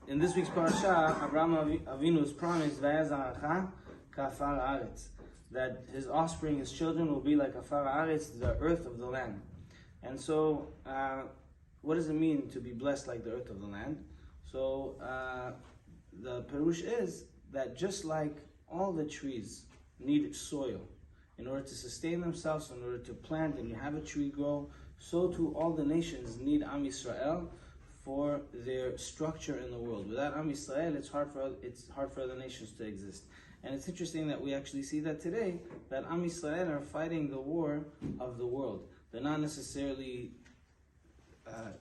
in this week's parasha, Avraham Avinu is promised that his offspring, his children, will be like afar haaretz, the earth of the land. And so, what does it mean to be blessed like the earth of the land? So, the perush is that just like all the trees need soil in order to sustain themselves, in order to plant and have a tree grow, so too all the nations need Am Yisrael for their structure in the world. Without Am Yisrael, it's hard for other nations to exist. And it's interesting that we actually see that today, that Am Yisrael are fighting the war of the world. They're not necessarily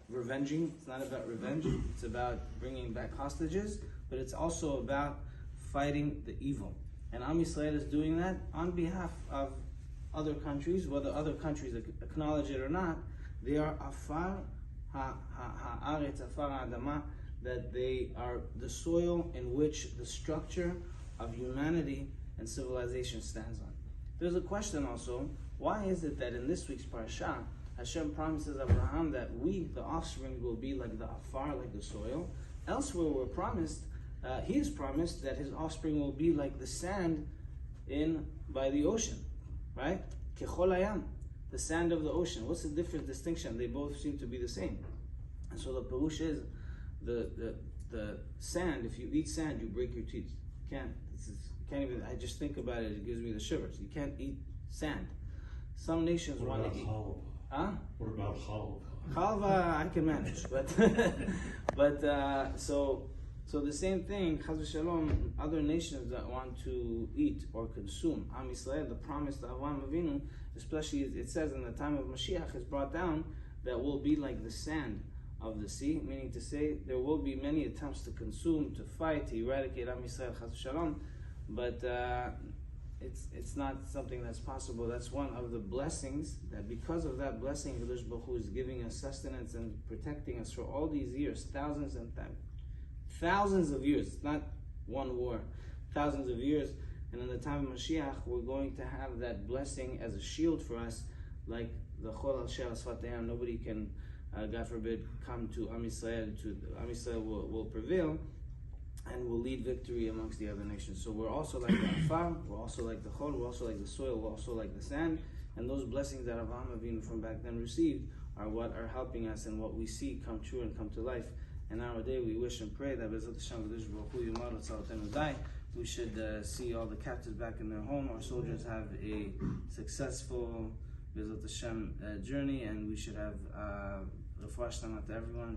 revenging. It's not about revenge. It's about bringing back hostages, but it's also about fighting the evil. And Am Yisrael is doing that on behalf of other countries, whether other countries acknowledge it or not. They are afar haaretz, afar adama, that they are the soil in which the structure of humanity and civilization stands on. There's a question also, why is it that in this week's parasha, Hashem promises Abraham that we, the offspring, will be like the afar, like the soil? Elsewhere we're promised, he is promised that his offspring will be like the sand by the ocean, right? Kechol hayam, the sand of the ocean. What's the different distinction? They both seem to be the same. And so the perush is, the sand, if you eat sand, you break your teeth. You can't even, I just think about it, it gives me the shivers. You can't eat sand. Some nations want to eat. Huh? What about chalv? Chalv, I can manage, but so the same thing, Chaz v'shalom, other nations that want to eat or consume. Am Yisrael, the promise to Avraham Avinu, especially it says in the time of Mashiach, is brought down that will be like the sand of the sea, meaning to say there will be many attempts to consume, to fight, to eradicate Am Yisrael, Chaz v'shalom, but it's not something that's possible. That's one of the blessings, that because of that blessing, Kadosh Baruch Hu is giving us sustenance and protecting us for all these years, thousands of years. It's not one war, thousands of years. And in the time of Mashiach, we're going to have that blessing as a shield for us, like the Chol al Shel Asfatayam. Nobody can, God forbid, come to Am Yisrael. Am Yisrael will prevail and will lead victory amongst the other nations. So we're also like the Afar, we're also like the Chol, we're also like the soil, we're also like the sand. And those blessings that Avraham Avinu from back then received are what are helping us and what we see come true and come to life. And nowadays we wish and pray that we should see all the captives back in their home, our soldiers have a successful journey, and we should have refuah shlema to everyone.